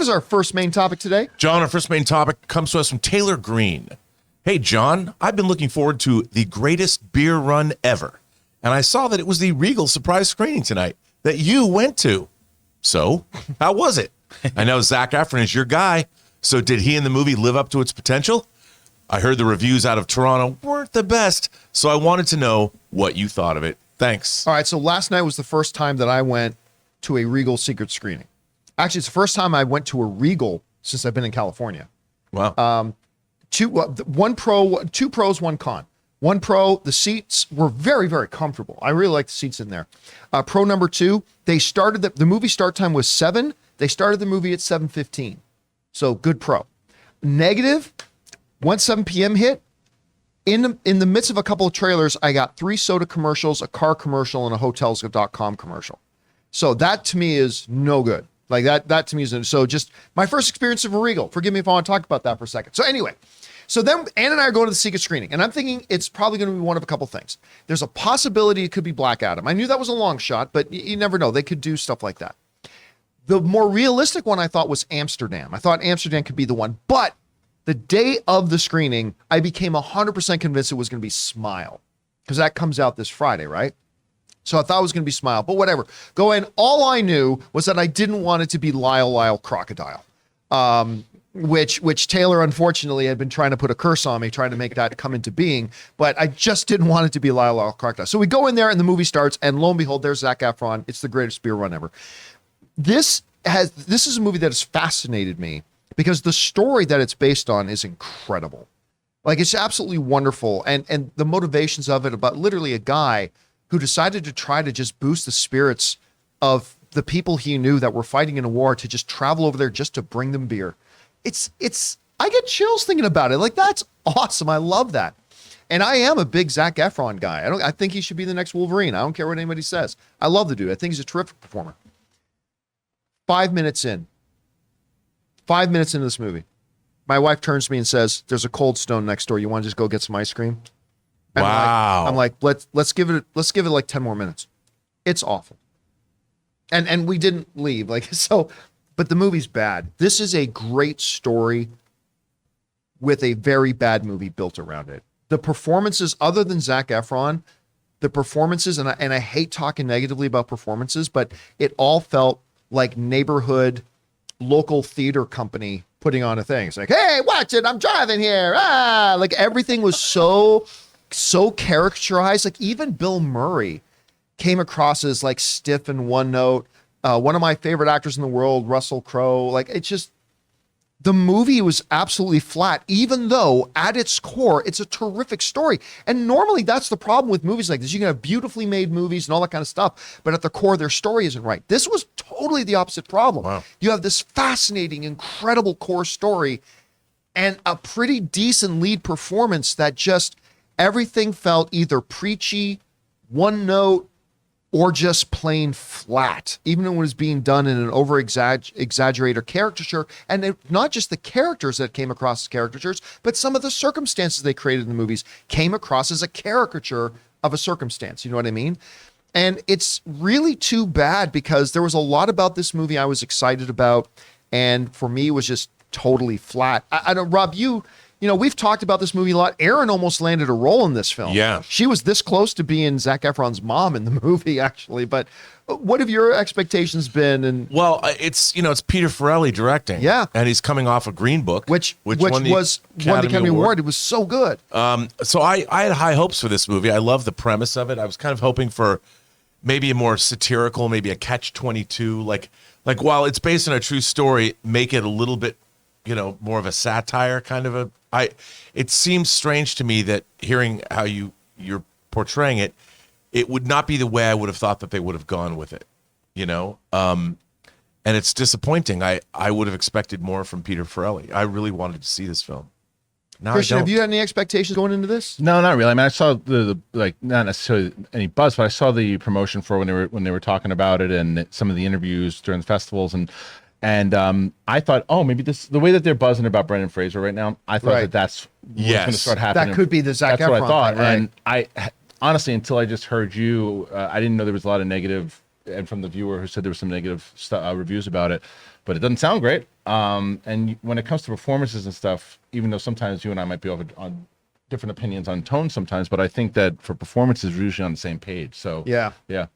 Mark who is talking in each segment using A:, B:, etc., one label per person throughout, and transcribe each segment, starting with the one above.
A: What is our first main topic today?
B: John, our first main topic comes to us from Taylor Green. Hey, John, I've been looking forward to the greatest beer run ever. And I saw that it was the Regal surprise screening tonight that you went to. So, how was it? I know Zac Efron is your guy. So did he in the movie live up to its potential? I heard the reviews out of Toronto weren't the best. So I wanted to know what you thought of it. Thanks.
A: All right, so last night was the first time that I went to a Regal secret screening. Actually, it's the first time I went to a Regal since I've been in California.
B: Wow.
A: Two pros, one con. One pro, the seats were very, very comfortable. I really like the seats in there. Pro number two, they started the movie start time was 7. They started the movie at 7:15. So good pro. Negative, once 7 p.m. hit, in the midst of a couple of trailers, I got 3 soda commercials, a car commercial, and a Hotels.com commercial. So that to me is no good. Like that to me is so just my first experience of a Regal. Forgive me if I want to talk about that for a second. So anyway, so then Ann and I are going to the secret screening, and I'm thinking it's probably going to be one of a couple things. There's a possibility it could be Black Adam. I knew that was a long shot, but you never know. They could do stuff like that. The more realistic one I thought was Amsterdam. I thought Amsterdam could be the one, but the day of the screening, I became 100% convinced it was going to be Smile, because that comes out this Friday, right? So I thought it was going to be Smile, but whatever. Go in. All I knew was that I didn't want it to be Lyle Crocodile, which Taylor unfortunately had been trying to put a curse on me, trying to make that come into being, but I just didn't want it to be Lyle Crocodile. So we go in there and the movie starts, and lo and behold, there's Zac Efron. It's the greatest beer run ever. This is a movie that has fascinated me because the story that it's based on is incredible. Like, it's absolutely wonderful, and the motivations of it about literally a guy who decided to try to just boost the spirits of the people he knew that were fighting in a war to just travel over there just to bring them beer. I get chills thinking about it. Like, that's awesome. I love that. And I am a big Zac Efron guy. I think he should be the next Wolverine. I don't care what anybody says. I love the dude. I think he's a terrific performer. 5 minutes into this movie, my wife turns to me and says, "There's a Cold Stone next door. You want to just go get some ice cream?" And
B: wow.
A: I'm like, let's give it like 10 more minutes. It's awful. And we didn't leave. But the movie's bad. This is a great story with a very bad movie built around it. The performances, other than Zac Efron, the performances, and I hate talking negatively about performances, but it all felt like neighborhood local theater company putting on a thing. It's like, hey, watch it, I'm driving here. Like everything was so characterized. Like even Bill Murray came across as like stiff and one note. One of my favorite actors in the world, Russell Crowe. Like it's just, the movie was absolutely flat, even though at its core, it's a terrific story. And normally that's the problem with movies like this. You can have beautifully made movies and all that kind of stuff, but at the core, their story isn't right. This was totally the opposite problem.
B: Wow. You
A: have this fascinating, incredible core story and a pretty decent lead performance that just everything felt either preachy, one note, or just plain flat, even when it was being done in an over-exaggerated caricature. And not just the characters that came across as caricatures, but some of the circumstances they created in the movies came across as a caricature of a circumstance. You know what I mean? And it's really too bad because there was a lot about this movie I was excited about, and for me, it was just totally flat. I don't, Rob, you know, we've talked about this movie a lot. Erin almost landed a role in this film.
B: Yeah.
A: She was this close to being Zac Efron's mom in the movie, actually. But what have your expectations been? And
B: well, it's Peter Farrelly directing.
A: Yeah.
B: And he's coming off a Green Book,
A: which won the Academy Award. It was so good.
B: So I had high hopes for this movie. I love the premise of it. I was kind of hoping for maybe a more satirical, maybe a catch-22. Like while it's based on a true story, make it a little bit, more of a satire kind of a. It seems strange to me that hearing how you're portraying it, it would not be the way I would have thought that they would have gone with it, and it's disappointing. I would have expected more from Peter Farrelly. I really wanted to see this film. Now
A: Christian,
B: I don't.
A: have you had any expectations going into this?
C: No, not really. I mean, I saw the not necessarily any buzz, but I saw the promotion for when they were talking about it and some of the interviews during the festivals and I thought, oh, maybe the way that they're buzzing about Brendan Fraser right now, I thought that's what's going to start happening.
A: That could be the Zac Efron.
C: That's what I thought.
A: Thing, right?
C: And I honestly, until I just heard you, I didn't know there was a lot of negative, and from the viewer who said there was some negative reviews about it. But it doesn't sound great. And when it comes to performances and stuff, even though sometimes you and I might be on different opinions on tone sometimes, but I think that for performances, we're usually on the same page. So
A: Yeah.
C: yeah.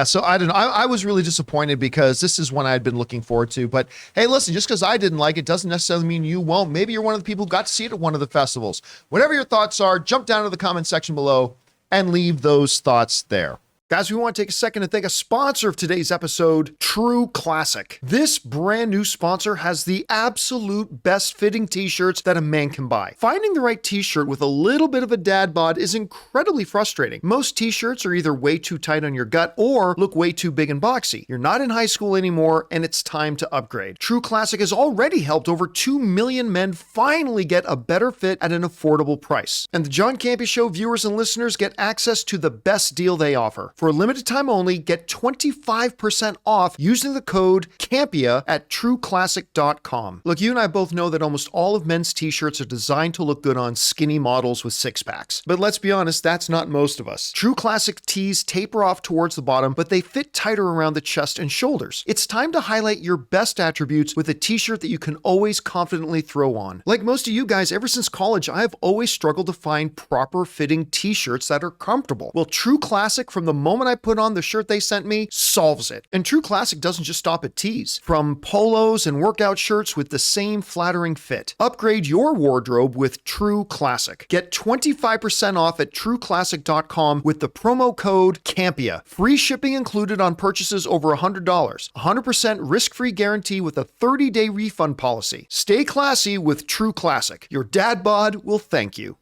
A: So I don't know. I was really disappointed because this is one I'd been looking forward to. But hey, listen, just because I didn't like it doesn't necessarily mean you won't. Maybe you're one of the people who got to see it at one of the festivals. Whatever your thoughts are, jump down to the comment section below and leave those thoughts there. Guys, we want to take a second to thank a sponsor of today's episode, True Classic. This brand new sponsor has the absolute best fitting t-shirts that a man can buy. Finding the right t-shirt with a little bit of a dad bod is incredibly frustrating. Most t-shirts are either way too tight on your gut or look way too big and boxy. You're not in high school anymore and it's time to upgrade. True Classic has already helped over 2 million men finally get a better fit at an affordable price. And the John Campea Show viewers and listeners get access to the best deal they offer. For a limited time only, get 25% off using the code CAMPEA at trueclassic.com. Look, you and I both know that almost all of men's t-shirts are designed to look good on skinny models with six-packs. But let's be honest, that's not most of us. True Classic tees taper off towards the bottom, but they fit tighter around the chest and shoulders. It's time to highlight your best attributes with a t-shirt that you can always confidently throw on. Like most of you guys, ever since college, I have always struggled to find proper fitting t-shirts that are comfortable. Well, True Classic, from the moment I put on the shirt they sent me, solves it. And True Classic doesn't just stop at tees. From polos and workout shirts with the same flattering fit. Upgrade your wardrobe with True Classic. Get 25% off at trueclassic.com with the promo code CAMPEA. Free shipping included on purchases over $100. 100% risk-free guarantee with a 30-day refund policy. Stay classy with True Classic. Your dad bod will thank you.